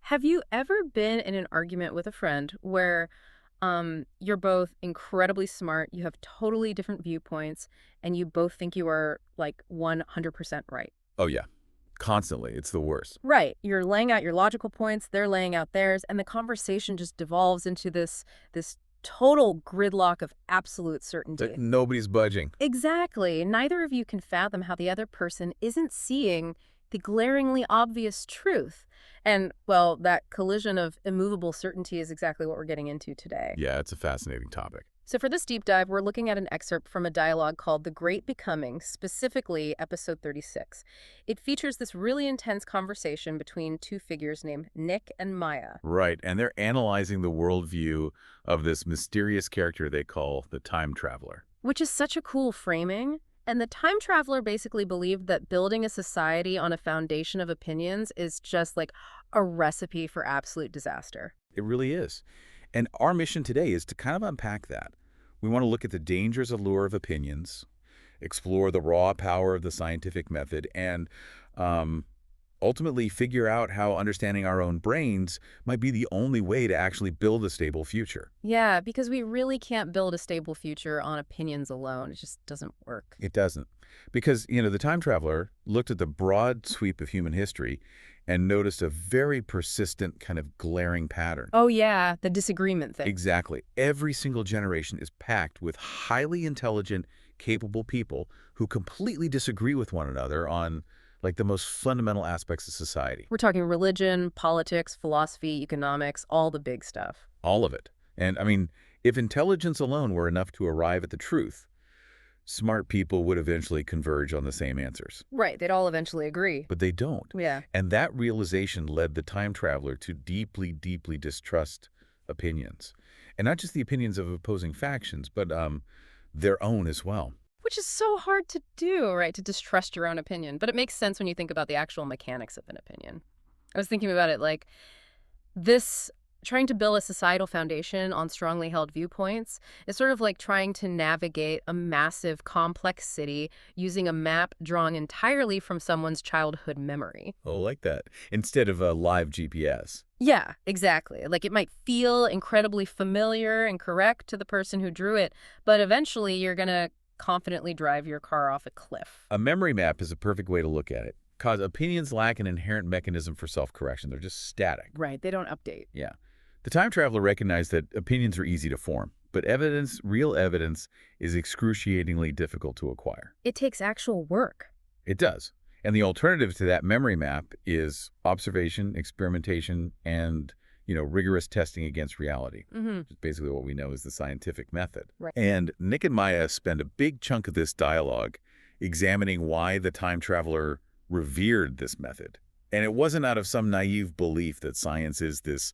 Have you ever been in an argument with a friend where you're both incredibly smart, you have totally different viewpoints, and you both think you are like 100% right? Oh, yeah. Constantly. It's the worst. Right. You're laying out your logical points, they're laying out theirs, and the conversation just devolves into this total gridlock of absolute certainty. Nobody's budging. Exactly. Neither of you can fathom how the other person isn't seeing the glaringly obvious truth. And, well, that collision of immovable certainty is exactly what we're getting into today. Yeah, it's a fascinating topic. So for this deep dive, we're looking at an excerpt from a dialogue called The Great Becoming, specifically episode 36. It features this really intense conversation between two figures named Nick and Maya. Right, and they're analyzing the worldview of this mysterious character they call the time traveler. Which is such a cool framing. And the time traveler basically believed that building a society on a foundation of opinions is just like a recipe for absolute disaster. It really is. And our mission today is to kind of unpack that. We want to look at the dangerous allure of opinions, explore the raw power of the scientific method, and ultimately figure out how understanding our own brains might be the only way to actually build a stable future. Yeah, because we really can't build a stable future on opinions alone. It just doesn't work. It doesn't. Because, the time traveler looked at the broad sweep of human history and noticed a very persistent kind of glaring pattern. Oh, yeah, the disagreement thing. Exactly. Every single generation is packed with highly intelligent, capable people who completely disagree with one another on, like, the most fundamental aspects of society. We're talking religion, politics, philosophy, economics, all the big stuff. All of it. And, if intelligence alone were enough to arrive at the truth, smart people would eventually converge on the same answers. Right, they'd all eventually agree. But they don't. Yeah. And that realization led the time traveler to deeply, deeply distrust opinions. And not just the opinions of opposing factions, but their own as well. Which is so hard to do, right, to distrust your own opinion. But it makes sense when you think about the actual mechanics of an opinion. I was thinking about it like this. Trying to build a societal foundation on strongly held viewpoints is sort of like trying to navigate a massive, complex city using a map drawn entirely from someone's childhood memory. Oh, like that. Instead of a live GPS. Yeah, exactly. Like it might feel incredibly familiar and correct to the person who drew it, but eventually you're going to confidently drive your car off a cliff. A memory map is a perfect way to look at it, because opinions lack an inherent mechanism for self-correction. They're just static. Right, they don't update. Yeah. The time traveler recognized that opinions are easy to form, but real evidence, is excruciatingly difficult to acquire. It takes actual work. It does. And the alternative to that memory map is observation, experimentation, and, rigorous testing against reality. Which is basically what we know is the scientific method. Right. And Nick and Maya spend a big chunk of this dialogue examining why the time traveler revered this method. And it wasn't out of some naive belief that science is this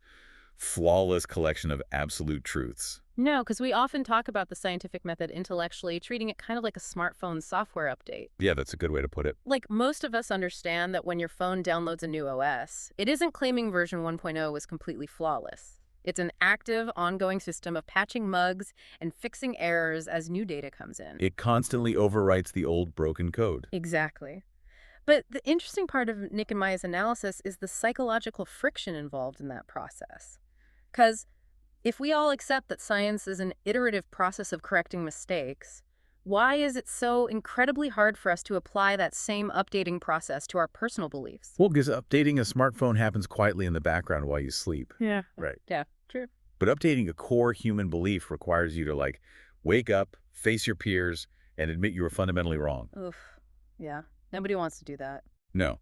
flawless collection of absolute truths. No, because we often talk about the scientific method intellectually, treating it kind of like a smartphone software update. Yeah, that's a good way to put it. Like most of us understand that when your phone downloads a new OS, it isn't claiming version 1.0 was completely flawless. It's an active, ongoing system of patching bugs and fixing errors as new data comes in. It constantly overwrites the old broken code. Exactly. But the interesting part of Nick and Maya's analysis is the psychological friction involved in that process. Because if we all accept that science is an iterative process of correcting mistakes, why is it so incredibly hard for us to apply that same updating process to our personal beliefs? Well, because updating a smartphone happens quietly in the background while you sleep. Yeah. Right. Yeah, true. But updating a core human belief requires you to, wake up, face your peers, and admit you were fundamentally wrong. Oof. Yeah. Nobody wants to do that. No.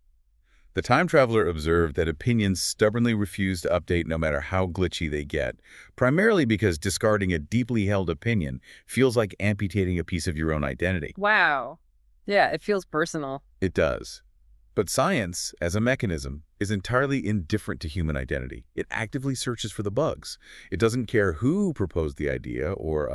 The time traveler observed that opinions stubbornly refuse to update no matter how glitchy they get, primarily because discarding a deeply held opinion feels like amputating a piece of your own identity. Wow. Yeah, it feels personal. It does. But science, as a mechanism, is entirely indifferent to human identity. It actively searches for the bugs. It doesn't care who proposed the idea or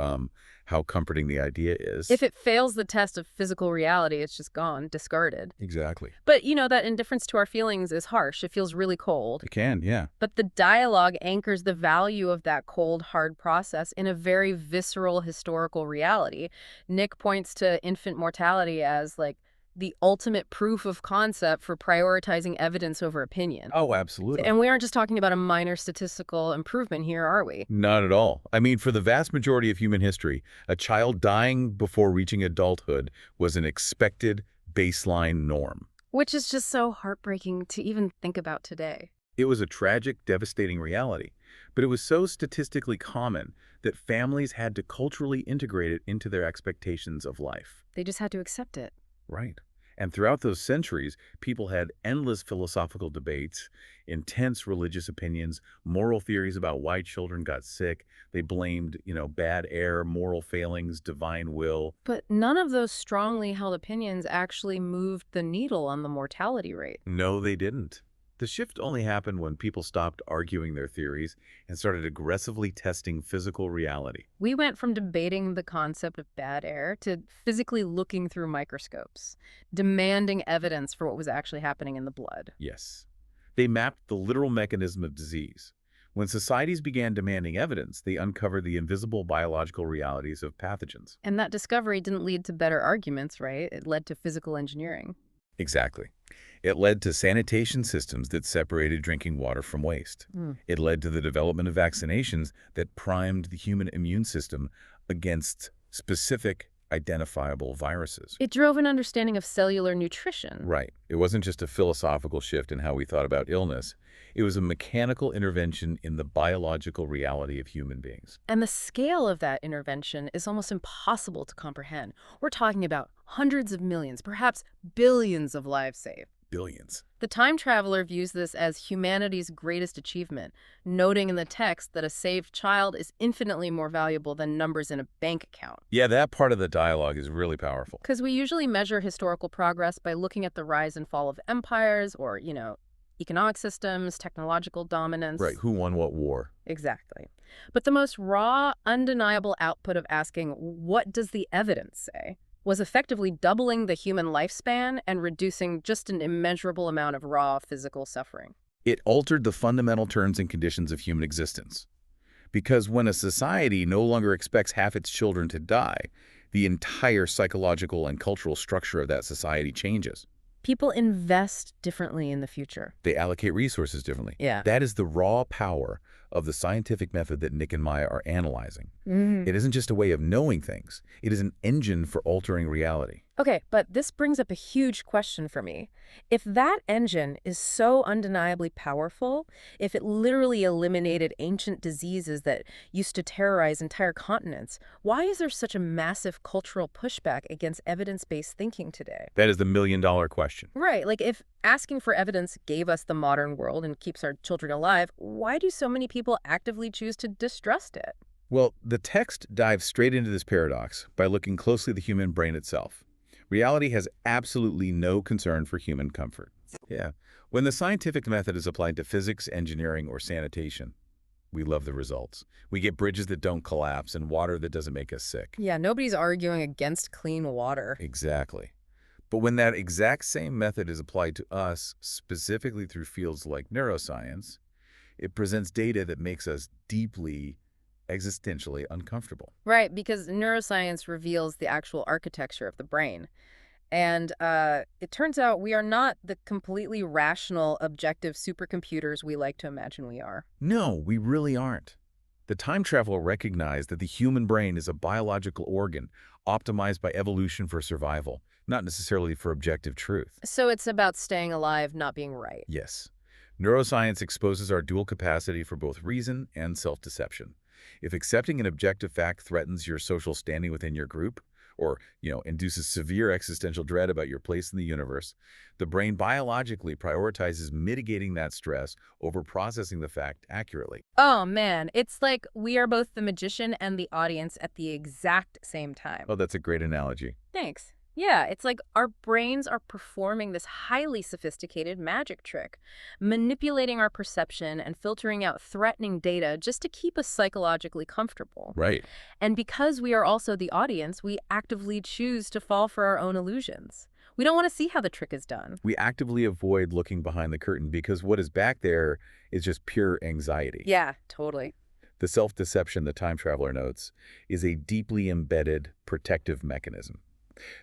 how comforting the idea is. If it fails the test of physical reality, it's just gone, discarded. Exactly. But, that indifference to our feelings is harsh. It feels really cold. It can, yeah. But the dialogue anchors the value of that cold, hard process in a very visceral historical reality. Nick points to infant mortality as, the ultimate proof of concept for prioritizing evidence over opinion. Oh, absolutely. And we aren't just talking about a minor statistical improvement here, are we? Not at all. I mean, for the vast majority of human history, a child dying before reaching adulthood was an expected baseline norm. Which is just so heartbreaking to even think about today. It was a tragic, devastating reality, but it was so statistically common that families had to culturally integrate it into their expectations of life. They just had to accept it. Right. And throughout those centuries, people had endless philosophical debates, intense religious opinions, moral theories about why children got sick. They blamed, bad air, moral failings, divine will. But none of those strongly held opinions actually moved the needle on the mortality rate. No, they didn't. The shift only happened when people stopped arguing their theories and started aggressively testing physical reality. We went from debating the concept of bad air to physically looking through microscopes, demanding evidence for what was actually happening in the blood. Yes. They mapped the literal mechanism of disease. When societies began demanding evidence, they uncovered the invisible biological realities of pathogens. And that discovery didn't lead to better arguments, right? It led to physical engineering. Exactly. It led to sanitation systems that separated drinking water from waste. It led to the development of vaccinations that primed the human immune system against specific identifiable viruses. It drove an understanding of cellular nutrition. Right. It wasn't just a philosophical shift in how we thought about illness. It was a mechanical intervention in the biological reality of human beings. And the scale of that intervention is almost impossible to comprehend. We're talking about hundreds of millions, perhaps billions of lives saved. Billions. The time traveler views this as humanity's greatest achievement, noting in the text that a saved child is infinitely more valuable than numbers in a bank account. Yeah, that part of the dialogue is really powerful. Because we usually measure historical progress by looking at the rise and fall of empires or, economic systems, technological dominance. Right. Who won what war? Exactly. But the most raw, undeniable output of asking, what does the evidence say, was effectively doubling the human lifespan and reducing just an immeasurable amount of raw physical suffering. It altered the fundamental terms and conditions of human existence. Because when a society no longer expects half its children to die, the entire psychological and cultural structure of that society changes. People invest differently in the future. They allocate resources differently. Yeah. That is the raw power of the scientific method that Nick and Maya are analyzing. It isn't just a way of knowing things. It is an engine for altering reality. Okay, but this brings up a huge question for me. If that engine is so undeniably powerful, if it literally eliminated ancient diseases that used to terrorize entire continents, why is there such a massive cultural pushback against evidence-based thinking today? That is the million-dollar question. Right, like if asking for evidence gave us the modern world and keeps our children alive, why do so many people actively choose to distrust it? Well, the text dives straight into this paradox by looking closely at the human brain itself. Reality has absolutely no concern for human comfort. Yeah. When the scientific method is applied to physics, engineering, or sanitation, we love the results. We get bridges that don't collapse and water that doesn't make us sick. Yeah, nobody's arguing against clean water. Exactly. But when that exact same method is applied to us, specifically through fields like neuroscience, it presents data that makes us deeply existentially uncomfortable. Right, because neuroscience reveals the actual architecture of the brain. And it turns out we are not the completely rational, objective supercomputers we like to imagine we are. No, we really aren't. The time traveler recognized that the human brain is a biological organ optimized by evolution for survival, not necessarily for objective truth. So it's about staying alive, not being right. Yes. Neuroscience exposes our dual capacity for both reason and self-deception. If accepting an objective fact threatens your social standing within your group, or, induces severe existential dread about your place in the universe, the brain biologically prioritizes mitigating that stress over processing the fact accurately. Oh, man, it's like we are both the magician and the audience at the exact same time. Oh, that's a great analogy. Thanks. Yeah, it's like our brains are performing this highly sophisticated magic trick, manipulating our perception and filtering out threatening data just to keep us psychologically comfortable. Right. And because we are also the audience, we actively choose to fall for our own illusions. We don't want to see how the trick is done. We actively avoid looking behind the curtain because what is back there is just pure anxiety. Yeah, totally. The self-deception, the time traveler notes, is a deeply embedded protective mechanism.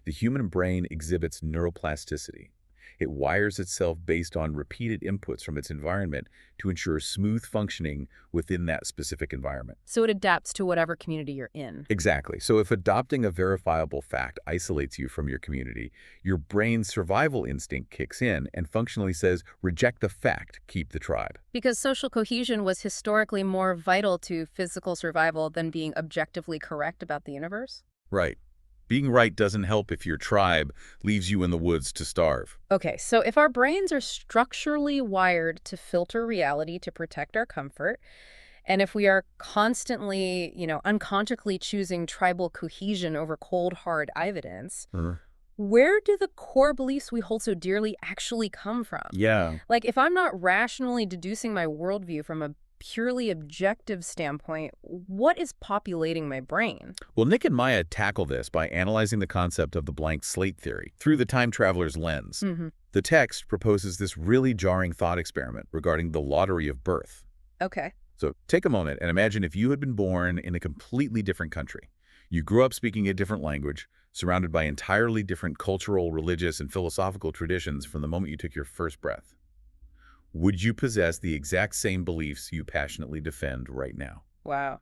The human brain exhibits neuroplasticity. It wires itself based on repeated inputs from its environment to ensure smooth functioning within that specific environment. So it adapts to whatever community you're in. Exactly. So if adopting a verifiable fact isolates you from your community, your brain's survival instinct kicks in and functionally says, reject the fact, keep the tribe. Because social cohesion was historically more vital to physical survival than being objectively correct about the universe? Right. Being right doesn't help if your tribe leaves you in the woods to starve. Okay, so if our brains are structurally wired to filter reality to protect our comfort, and if we are constantly, unconsciously choosing tribal cohesion over cold, hard evidence, where do the core beliefs we hold so dearly actually come from? Yeah. Like, if I'm not rationally deducing my worldview from a purely objective standpoint, what is populating my brain? Well, Nick and Maya tackle this by analyzing the concept of the blank slate theory through the time traveler's lens. The text proposes this really jarring thought experiment regarding the lottery of birth. Okay. So take a moment and imagine if you had been born in a completely different country. You grew up speaking a different language, surrounded by entirely different cultural, religious, and philosophical traditions from the moment you took your first breath. Would you possess the exact same beliefs you passionately defend right now? Wow.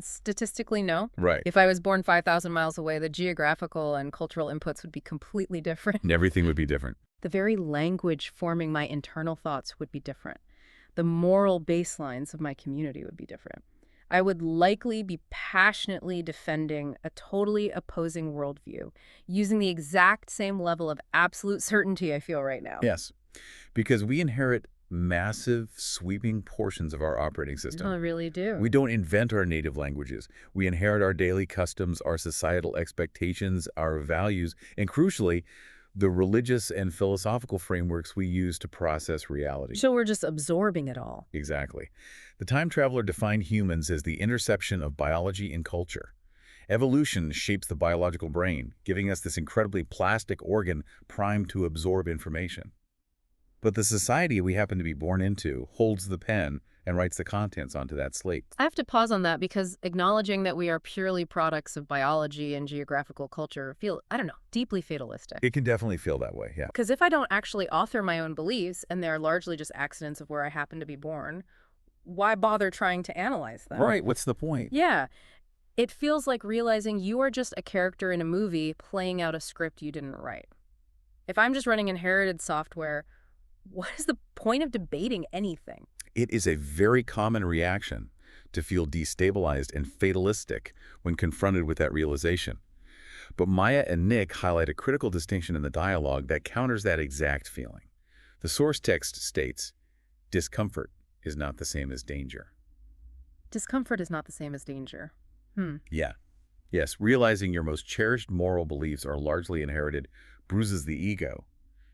Statistically, no. Right. If I was born 5,000 miles away, the geographical and cultural inputs would be completely different. And everything would be different. The very language forming my internal thoughts would be different. The moral baselines of my community would be different. I would likely be passionately defending a totally opposing worldview, using the exact same level of absolute certainty I feel right now. Yes, because we inherit massive, sweeping portions of our operating system. I really do. We don't invent our native languages. We inherit our daily customs, our societal expectations, our values, and crucially, the religious and philosophical frameworks we use to process reality. So we're just absorbing it all. Exactly. The time traveler defined humans as the intersection of biology and culture. Evolution shapes the biological brain, giving us this incredibly plastic organ primed to absorb information. But the society we happen to be born into holds the pen and writes the contents onto that slate. I have to pause on that because acknowledging that we are purely products of biology and geographical culture feel, deeply fatalistic. It can definitely feel that way, yeah. Because if I don't actually author my own beliefs and they're largely just accidents of where I happen to be born, why bother trying to analyze them? Right, what's the point? Yeah. It feels like realizing you are just a character in a movie playing out a script you didn't write. If I'm just running inherited software, what is the point of debating anything? It is a very common reaction to feel destabilized and fatalistic when confronted with that realization. But Maya and Nick highlight a critical distinction in the dialogue that counters that exact feeling. The source text states, discomfort is not the same as danger. Discomfort is not the same as danger. Yeah. Yes, realizing your most cherished moral beliefs are largely inherited bruises the ego.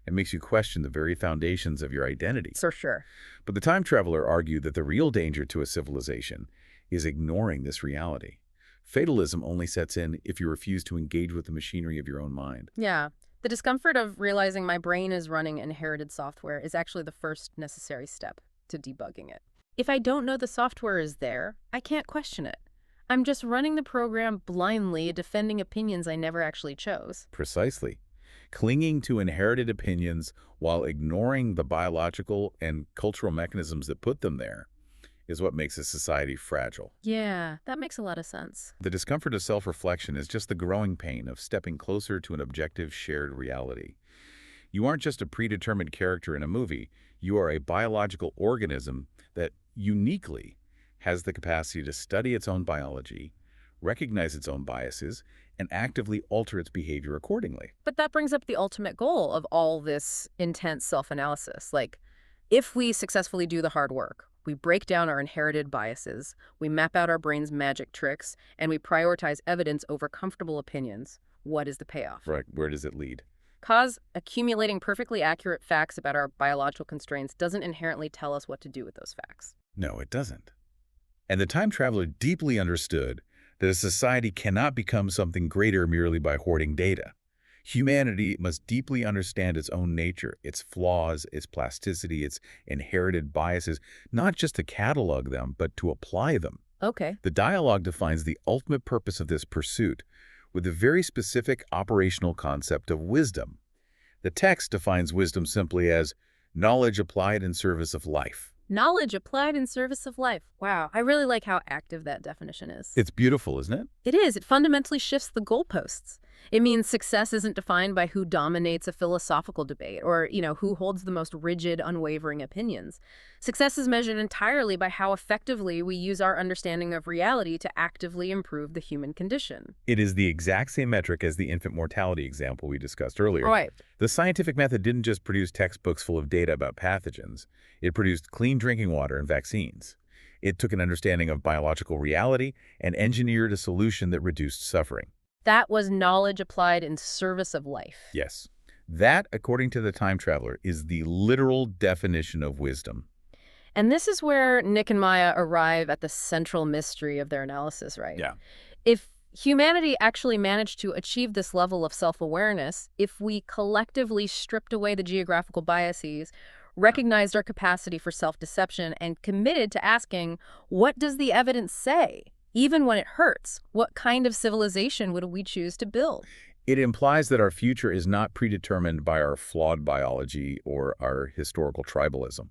It makes you question the very foundations of your identity. For sure. But the time traveler argued that the real danger to a civilization is ignoring this reality. Fatalism only sets in if you refuse to engage with the machinery of your own mind. Yeah. The discomfort of realizing my brain is running inherited software is actually the first necessary step to debugging it. If I don't know the software is there, I can't question it. I'm just running the program blindly, defending opinions I never actually chose. Precisely. Clinging to inherited opinions while ignoring the biological and cultural mechanisms that put them there is what makes a society fragile. Yeah, that makes a lot of sense. The discomfort of self-reflection is just the growing pain of stepping closer to an objective shared reality. You aren't just a predetermined character in a movie. You are a biological organism that uniquely has the capacity to study its own biology, recognize its own biases, and actively alter its behavior accordingly. But that brings up the ultimate goal of all this intense self-analysis. Like, if we successfully do the hard work, we break down our inherited biases, we map out our brain's magic tricks, and we prioritize evidence over comfortable opinions, what is the payoff? Right, where does it lead? Because accumulating perfectly accurate facts about our biological constraints doesn't inherently tell us what to do with those facts. No, it doesn't. And the time traveler deeply understood that a society cannot become something greater merely by hoarding data. Humanity must deeply understand its own nature, its flaws, its plasticity, its inherited biases, not just to catalog them, but to apply them. Okay. The dialogue defines the ultimate purpose of this pursuit, with a very specific operational concept of wisdom. The text defines wisdom simply as knowledge applied in service of life. Knowledge applied in service of life. Wow, I really like how active that definition is. It's beautiful, isn't it? It is. It fundamentally shifts the goalposts. It means success isn't defined by who dominates a philosophical debate or, who holds the most rigid, unwavering opinions. Success is measured entirely by how effectively we use our understanding of reality to actively improve the human condition. It is the exact same metric as the infant mortality example we discussed earlier. All right. The scientific method didn't just produce textbooks full of data about pathogens. It produced clean drinking water and vaccines. It took an understanding of biological reality and engineered a solution that reduced suffering. That was knowledge applied in service of life. Yes. That, according to the time traveler, is the literal definition of wisdom. And this is where Nick and Maya arrive at the central mystery of their analysis, right? Yeah. If humanity actually managed to achieve this level of self-awareness, if we collectively stripped away the geographical biases, recognized our capacity for self-deception, and committed to asking, what does the evidence say? Even when it hurts, what kind of civilization would we choose to build? It implies that our future is not predetermined by our flawed biology or our historical tribalism.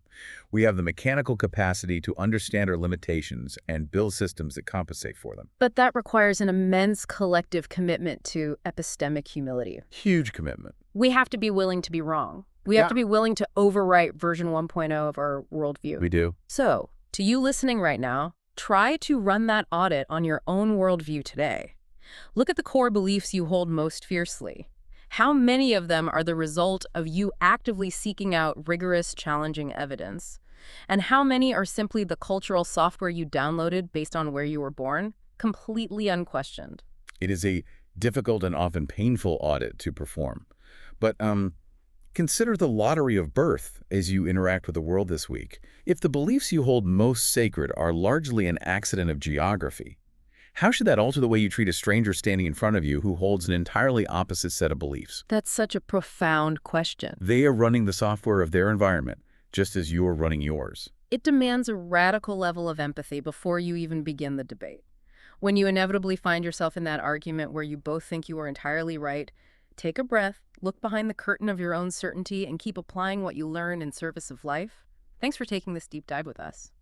We have the mechanical capacity to understand our limitations and build systems that compensate for them. But that requires an immense collective commitment to epistemic humility. Huge commitment. We have to be willing to be wrong. We have to be willing to overwrite version 1.0 of our worldview. We do. So, to you listening right now, try to run that audit on your own worldview today. Look at the core beliefs you hold most fiercely. How many of them are the result of you actively seeking out rigorous, challenging evidence? And how many are simply the cultural software you downloaded based on where you were born, completely unquestioned? It is a difficult and often painful audit to perform. But consider the lottery of birth as you interact with the world this week. If the beliefs you hold most sacred are largely an accident of geography, how should that alter the way you treat a stranger standing in front of you who holds an entirely opposite set of beliefs? That's such a profound question. They are running the software of their environment, just as you're running yours. It demands a radical level of empathy before you even begin the debate. When you inevitably find yourself in that argument where you both think you are entirely right, take a breath, look behind the curtain of your own certainty, and keep applying what you learn in service of life. Thanks for taking this deep dive with us.